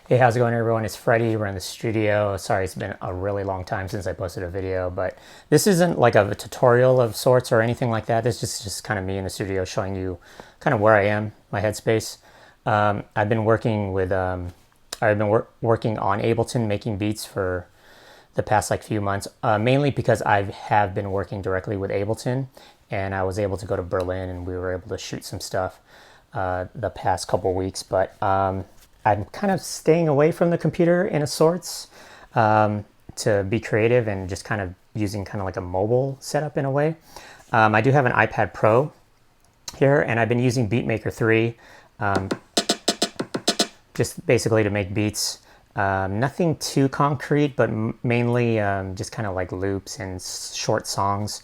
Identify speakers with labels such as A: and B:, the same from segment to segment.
A: Hey, how's it going, everyone? It's Freddie. We're in the studio. Sorry, it's been a really long time since I posted a video, but this isn't like a tutorial of sorts or anything like that. This is just kind of me in the studio showing you kind of where I am, my headspace. I've been working with, working on Ableton, making beats for the past like few months, mainly because I have been working directly with Ableton, and I was able to go to Berlin and we were able to shoot some stuff the past couple weeks. But I'm kind of staying away from the computer in a sorts to be creative and just kind of using kind of like a mobile setup in a way. I do have an iPad Pro here, and I've been using Beatmaker 3 just basically to make beats. Nothing too concrete, but mainly just kind of like loops and short songs.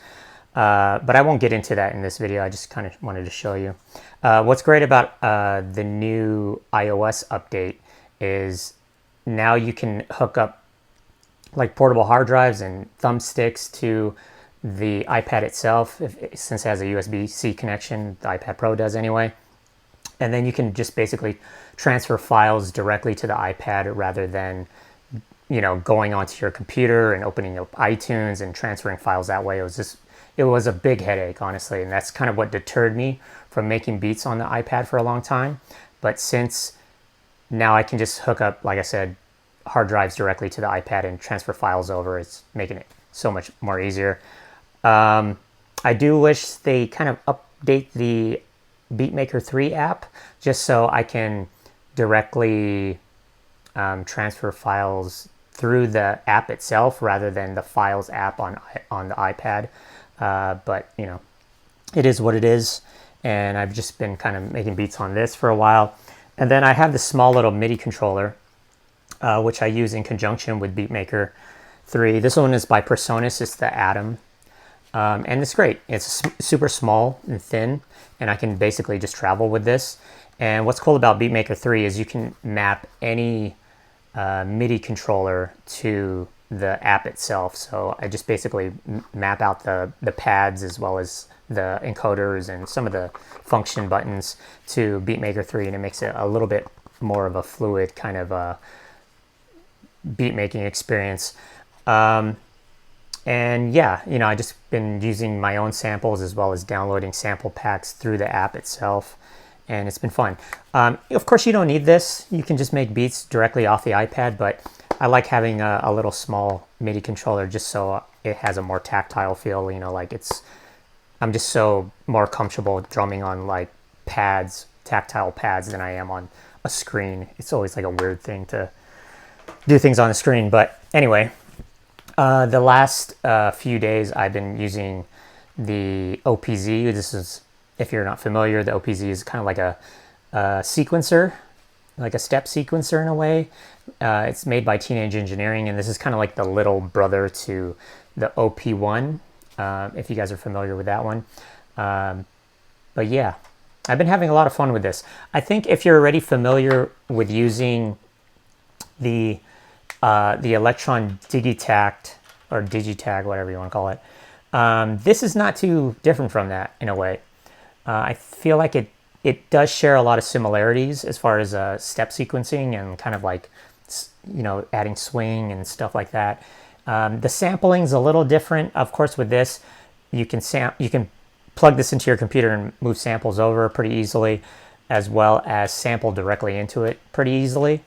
A: But I won't get into that in this video. I just kind of wanted to show you. What's great about the new iOS update is now you can hook up like portable hard drives and thumbsticks to the iPad itself, since it has a USB-C connection. The iPad Pro does anyway. And then you can just basically transfer files directly to the iPad rather than, you know, going onto your computer and opening up iTunes and transferring files that way. It was a big headache, honestly, and that's kind of what deterred me from making beats on the iPad for a long time. But since now I can just hook up, like I said, hard drives directly to the iPad and transfer files over, it's making it so much more easier. I do wish they kind of update the Beatmaker 3 app just so I can directly transfer files through the app itself rather than the Files app on the iPad. But you know, it is what it is, and I've just been kind of making beats on this for a while. And then I have this small little MIDI controller which I use in conjunction with Beatmaker 3. This one is by Personas. It's the Atom. And it's great. It's super small and thin, and I can basically just travel with this. And what's cool about Beatmaker 3 is you can map any MIDI controller to the app itself. So I just basically map out the pads as well as the encoders and some of the function buttons to Beatmaker 3, and it makes it a little bit more of a fluid kind of beat making experience. And yeah, you know, I just been using my own samples as well as downloading sample packs through the app itself, and it's been fun. Of course, you don't need this. You can just make beats directly off the iPad, but I like having a little small MIDI controller just so it has a more tactile feel. You know, like I'm just so more comfortable drumming on like pads, tactile pads, than I am on a screen. It's always like a weird thing to do things on the screen. But anyway, the last few days I've been using the OPZ. This is, if you're not familiar, the OPZ is kind of like a sequencer, like a step sequencer in a way. It's made by Teenage Engineering, and this is kind of like the little brother to the OP1, if you guys are familiar with that one. But yeah, I've been having a lot of fun with this. I think if you're already familiar with using the Electron Digitact or Digitag, whatever you want to call it, this is not too different from that in a way. I feel like it does share a lot of similarities as far as step sequencing and kind of like, you know, adding swing and stuff like that. The sampling's a little different, of course. With this, you can plug this into your computer and move samples over pretty easily, as well as sample directly into it pretty easily.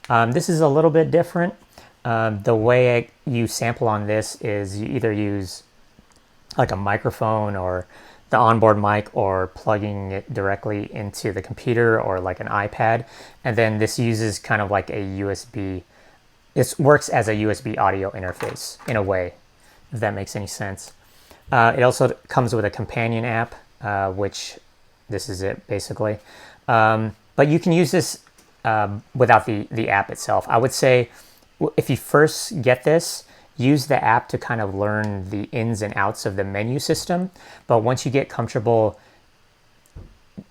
A: This is a little bit different. The way you sample on this is you either use like a microphone or the onboard mic, or plugging it directly into the computer or like an iPad. And then this uses kind of like a USB. It works as a USB audio interface in a way, if that makes any sense. It also comes with a companion app, which this is it basically. But you can use this without the app itself. I would say if you first get this, use the app to kind of learn the ins and outs of the menu system. But once you get comfortable,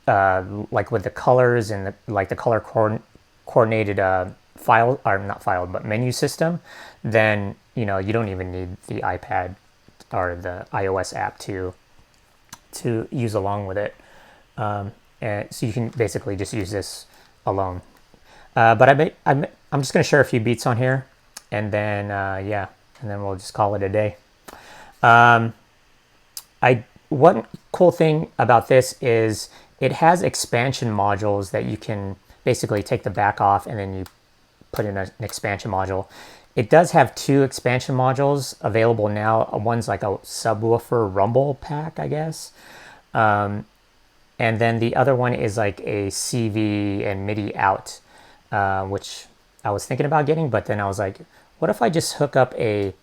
A: like with the colors and the color coordinated file, or not file, but menu system, then you know you don't even need the iPad or the iOS app to use along with it. And so you can basically just use this alone. But I'm just going to share a few beats on here, and then yeah, and then we'll just call it a day. One cool thing about this is it has expansion modules that you can basically take the back off and then you put in an expansion module. It does have 2 expansion modules available now. One's like a subwoofer rumble pack, I guess. And then the other one is like a CV and MIDI out, which I was thinking about getting, but then I was like, what if I just hook up a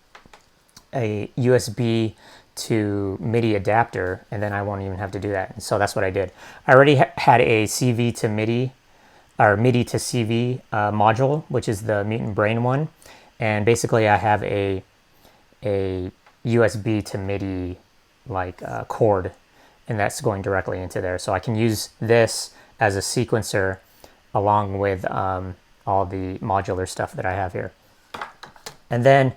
A: USB to MIDI adapter, and then I won't even have to do that. And so that's what I did. I already had a CV to MIDI, or MIDI to CV module, which is the Mutant Brain one. And basically I have a USB to MIDI like cord, and that's going directly into there. So I can use this as a sequencer along with all the modular stuff that I have here. And then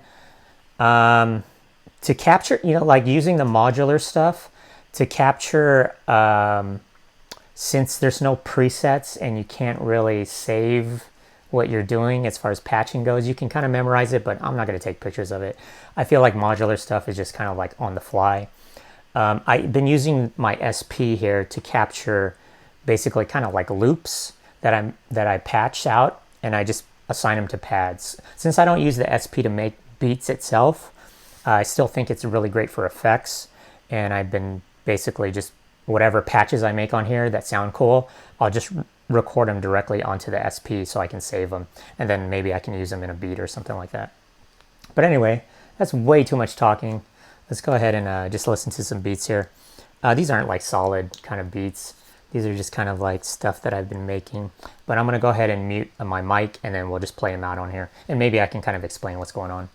A: to capture, like using the modular stuff to capture, since there's no presets and you can't really save what you're doing as far as patching goes, you can kind of memorize it, but I'm not going to take pictures of it. I feel like modular stuff is just kind of like on the fly. I've been using my SP here to capture basically kind of like loops that I patch out, and I just assign them to pads. Since I don't use the SP to make beats itself, I still think it's really great for effects, and I've been basically just whatever patches I make on here that sound cool, I'll just record them directly onto the SP so I can save them, and then maybe I can use them in a beat or something like that. But anyway, that's way too much talking. Let's go ahead and just listen to some beats here. These aren't like solid kind of beats. These are just kind of like stuff that I've been making. But I'm going to go ahead and mute my mic, and then we'll just play them out on here. And maybe I can kind of explain what's going on.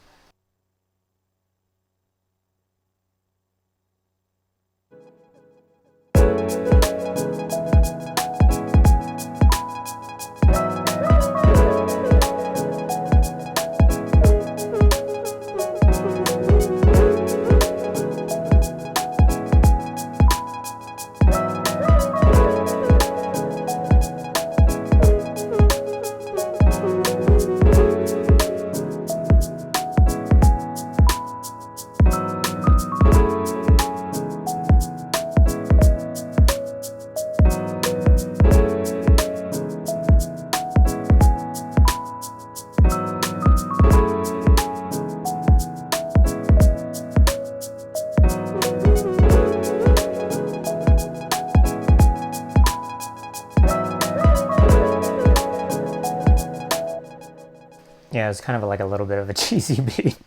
A: Yeah, it's kind of like a little bit of a cheesy beat.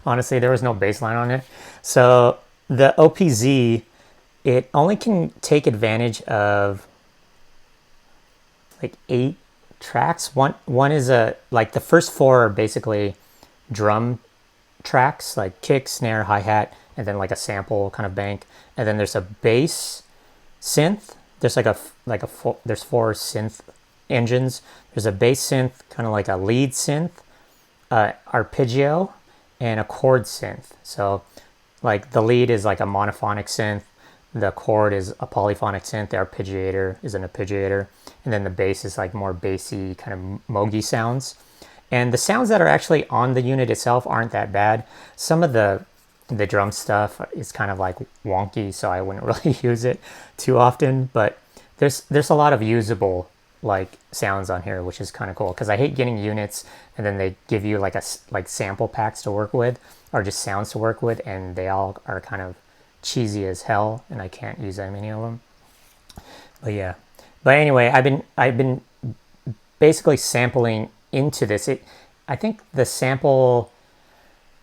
A: Honestly, there was no bass line on it. So the OPZ, it only can take advantage of like 8 tracks. One is like the first 4 are basically drum tracks, like kick, snare, hi-hat, and then like a sample kind of bank. And then there's a bass synth. There's there's 4 synth engines. There's a bass synth, kind of like a lead synth, arpeggio, and a chord synth. So like the lead is like a monophonic synth, the chord is a polyphonic synth, the arpeggiator is an arpeggiator, and then the bass is like more bassy kind of mogy sounds. And the sounds that are actually on the unit itself aren't that bad. Some of the drum stuff is kind of like wonky, so I wouldn't really use it too often, but there's a lot of usable like sounds on here, which is kind of cool, because I hate getting units and then they give you like sample packs to work with, or just sounds to work with, and they all are kind of cheesy as hell, and I can't use that many of them. But yeah, but anyway, I've been basically sampling into this. I think the sample,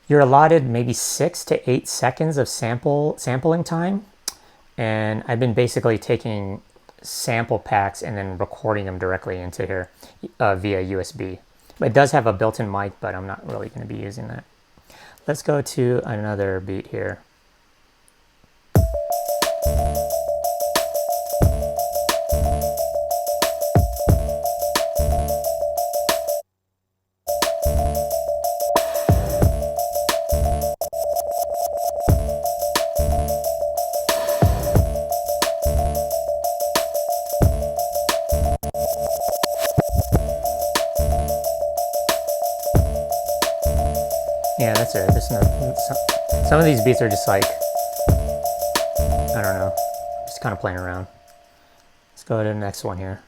A: you're allotted maybe 6 to 8 seconds of sampling time, and I've been basically taking sample packs and then recording them directly into here via USB. It does have a built-in mic, but I'm not really going to be using that. Let's go to another beat here. Yeah, that's it. Some of these beats are just like, I don't know, just kind of playing around. Let's go to the next one here.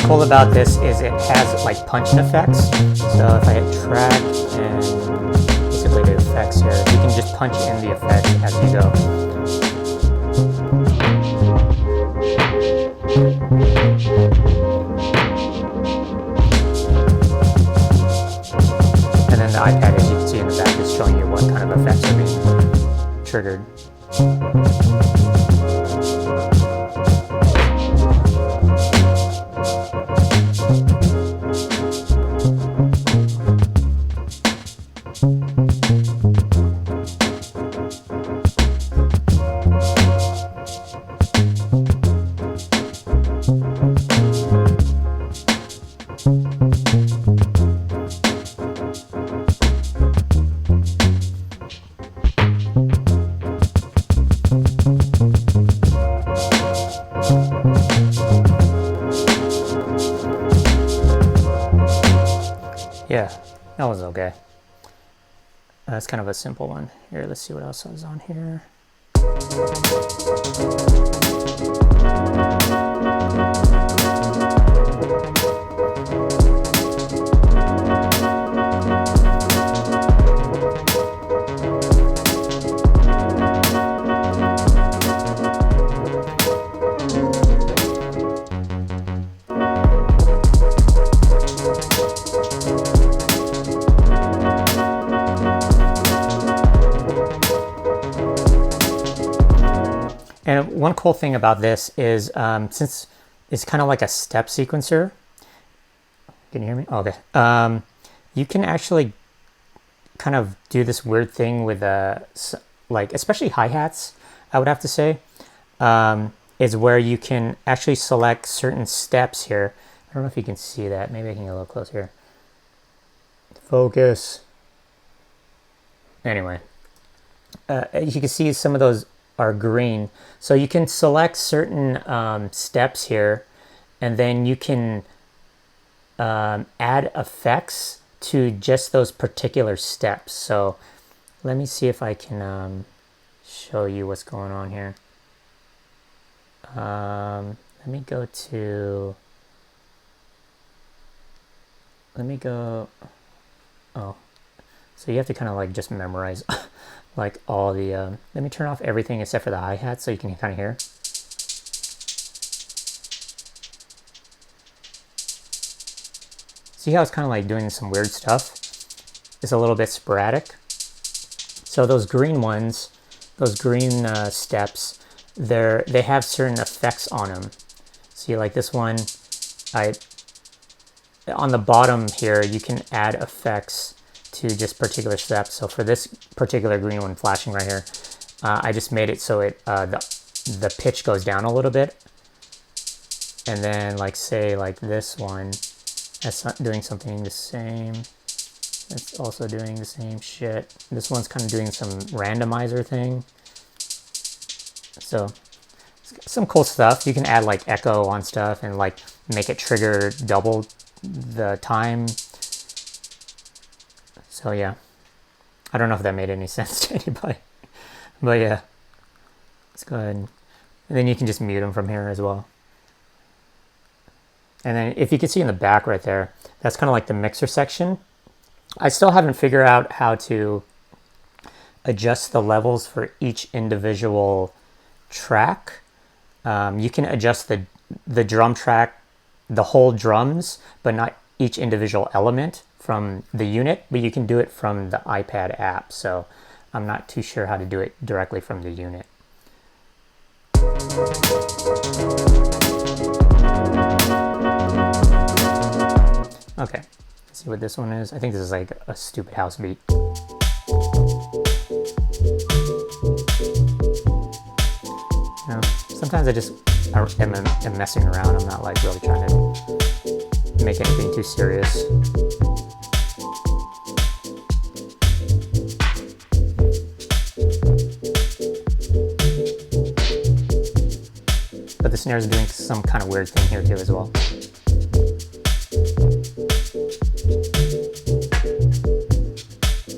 A: Cool about this is it has like punching effects. So if I hit track and basically the effects here, you can just punch in the effects as you go. And then the iPad, as you can see in the back, is showing you what kind of effects are being triggered. Yeah, that was okay. That's kind of a simple one. Here, let's see what else is on here. And one cool thing about this is since it's kind of like a step sequencer. Can you hear me? Oh, okay. You can actually kind of do this weird thing with like especially hi-hats, I would have to say, is where you can actually select certain steps here. I don't know if you can see that. Maybe I can get a little closer here. Focus. Anyway, you can see some of those are green. So you can select certain steps here, and then you can add effects to just those particular steps. So let me see if I can show you what's going on here. Let me go, oh, so you have to kind of like just memorize like all the, let me turn off everything except for the hi-hat so you can kind of hear. See how it's kind of like doing some weird stuff? It's a little bit sporadic. So those green ones, those green steps, they have certain effects on them. See, like this one, on the bottom here, you can add effects to just particular steps. So for this particular green one flashing right here, I just made it so it the pitch goes down a little bit. And then like say like this one, that's not doing something the same. It's also doing the same shit. This one's kind of doing some randomizer thing. So some cool stuff. You can add like echo on stuff and like make it trigger double the time. So yeah, I don't know if that made any sense to anybody, but yeah, let's go ahead and then you can just mute them from here as well. And then if you can see in the back right there, that's kind of like the mixer section. I still haven't figured out how to adjust the levels for each individual track. You can adjust the drum track, the whole drums, but not each individual element from the unit, but you can do it from the iPad app. So I'm not too sure how to do it directly from the unit. Okay, let's see what this one is. I think this is like a stupid house beat. You know, sometimes I just am messing around. I'm not like really trying to make anything too serious. But the snare is doing some kind of weird thing here too as well.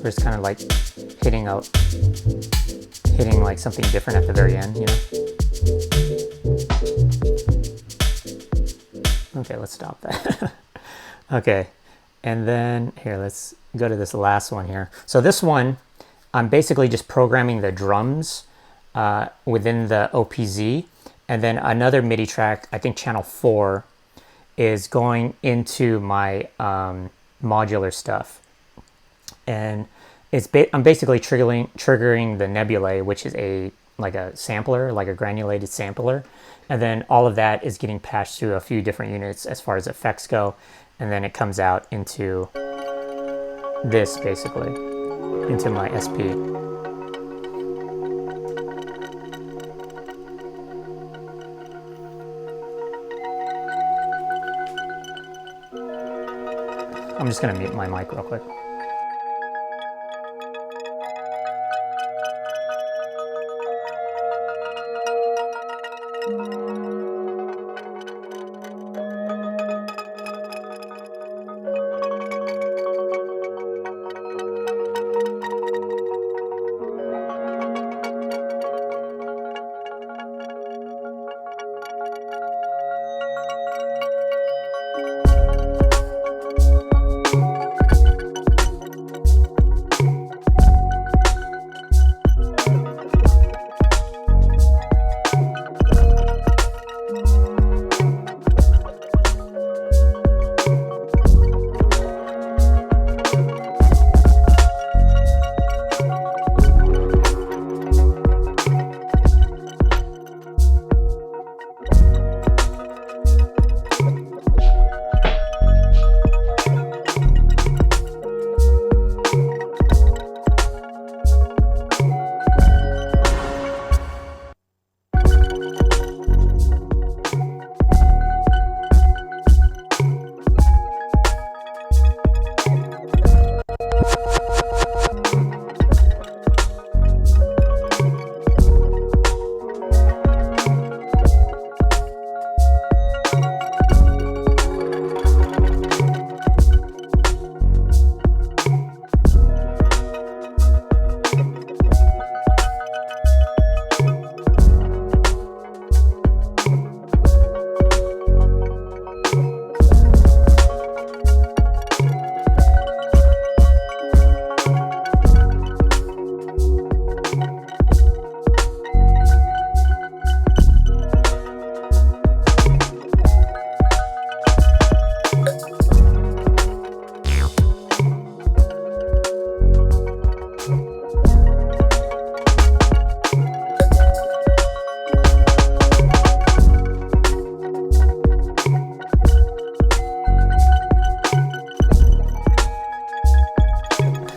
A: We're just kind of like hitting like something different at the very end, you know? Okay, let's stop that. Okay, and then here, let's go to this last one here. So this one, I'm basically just programming the drums within the OPZ, and then another MIDI track, I think channel 4, is going into my modular stuff. And I'm basically triggering the nebulae, which is like a sampler, like a granulated sampler. And then all of that is getting patched through a few different units as far as effects go. And then it comes out into this, basically, into my SP. I'm just going to mute my mic real quick.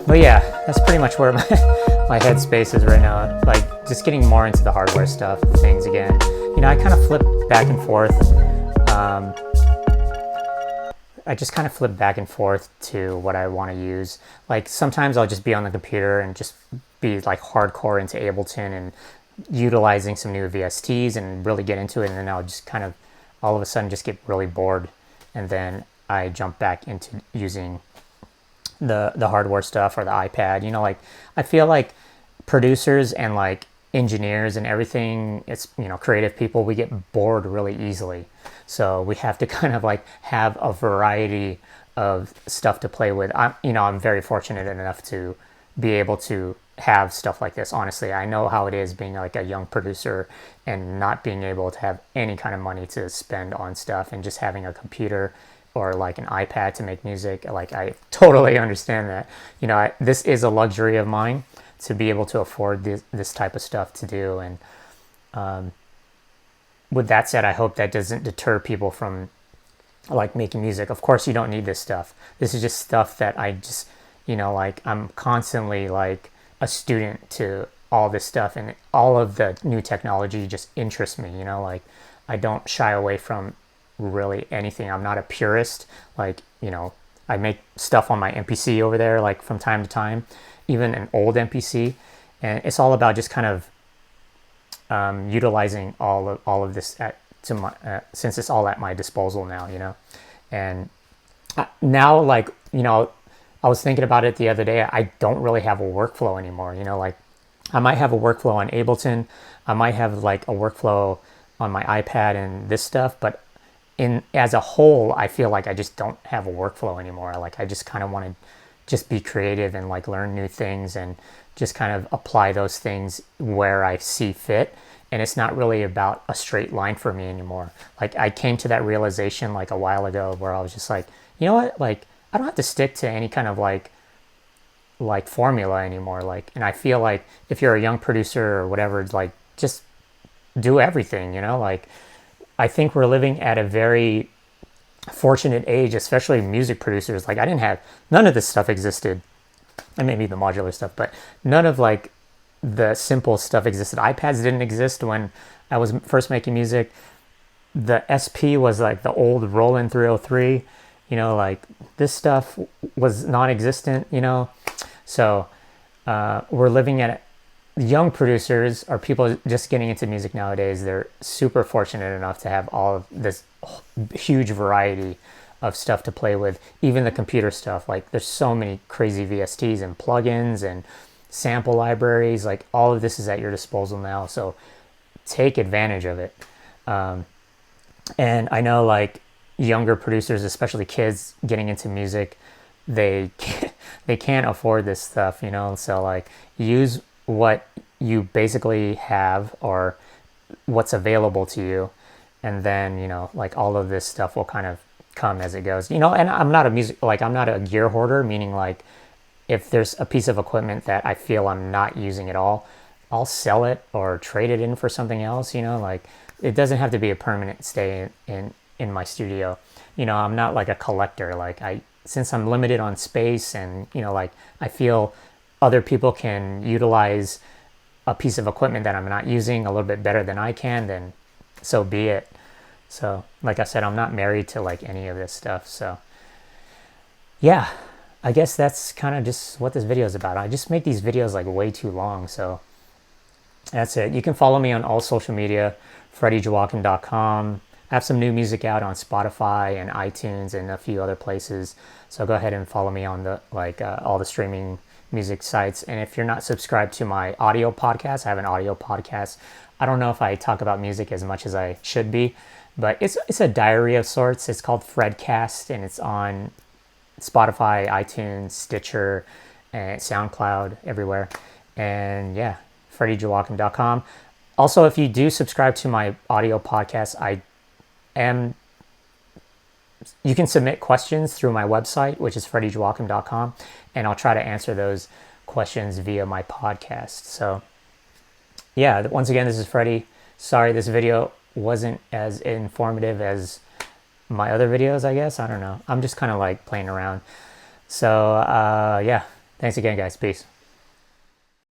A: But yeah, that's pretty much where my headspace is right now. Like, just getting more into the hardware stuff, things again. You know, I kind of flip back and forth. I just kind of flip back and forth to what I want to use. Like, sometimes I'll just be on the computer and just be like hardcore into Ableton and utilizing some new VSTs and really get into it, and then I'll just kind of all of a sudden just get really bored, and then I jump back into using the hardware stuff or the iPad. You know, like, I feel like producers and like engineers and everything, it's, you know, creative people, we get bored really easily. So we have to kind of like have a variety of stuff to play with. I'm very fortunate enough to be able to have stuff like this. Honestly, I know how it is being like a young producer and not being able to have any kind of money to spend on stuff, and just having a computer or like an iPad to make music. Like, I totally understand that. You know, this is a luxury of mine to be able to afford this type of stuff to do. And with that said, I hope that doesn't deter people from like making music. Of course, you don't need this stuff. This is just stuff that I just, like I'm constantly like a student to all this stuff, and all of the new technology just interests me, like I don't shy away from really anything. I'm not a purist. Like, I make stuff on my MPC over there, like from time to time, even an old MPC. And it's all about just kind of utilizing all of this since it's all at my disposal now, and now, like, I was thinking about it the other day. I don't really have a workflow anymore, like I might have a workflow on Ableton. I might have like a workflow on my iPad and this stuff, but as a whole, I feel like I just don't have a workflow anymore. Like I just kind of want to just be creative and like learn new things and just kind of apply those things where I see fit. And it's not really about a straight line for me anymore. Like I came to that realization like a while ago where I was just like, you know what? Like I don't have to stick to any kind of like formula anymore. Like, and I feel like if you're a young producer or whatever, like just do everything, like I think we're living at a very fortunate age, especially music producers. Like none of this stuff existed, and maybe the modular stuff, but none of like the simple stuff existed. iPads didn't exist when I was first making music. The SP was like the old Roland 303, like this stuff was non-existent, so we're living at young producers or people just getting into music nowadays. They're super fortunate enough to have all of this huge variety of stuff to play with, even the computer stuff. Like there's so many crazy VSTs and plugins and sample libraries. Like all of this is at your disposal now, so take advantage of it. And I know like younger producers, especially kids getting into music, they can't afford this stuff, so like use what you basically have or what's available to you, and then like all of this stuff will kind of come as it goes. And I'm not a gear hoarder, meaning like if there's a piece of equipment that I feel I'm not using at all, I'll sell it or trade it in for something else. Like it doesn't have to be a permanent stay in my studio. I'm not like a collector. Like since I'm limited on space and like I feel other people can utilize a piece of equipment that I'm not using a little bit better than I can, then so be it. So like I said, I'm not married to like any of this stuff. So yeah, I guess that's kind of just what this video is about. I just make these videos like way too long. So that's it. You can follow me on all social media, FreddieJoachim.com. I have some new music out on Spotify and iTunes and a few other places. So go ahead and follow me on the all the streaming music sites. And if you're not subscribed to my audio podcast, I have an audio podcast. I don't know if I talk about music as much as I should be, but it's a diary of sorts. It's called Fredcast, and it's on Spotify, iTunes, Stitcher, and SoundCloud, everywhere. And yeah, FreddieJoachim.com. Also, if you do subscribe to my audio podcast, you can submit questions through my website, which is FreddieJoachim.com, and I'll try to answer those questions via my podcast. So yeah, once again, this is Freddie. Sorry this video wasn't as informative as my other videos, I guess. I don't know. I'm just kind of like playing around. So yeah, thanks again, guys. Peace.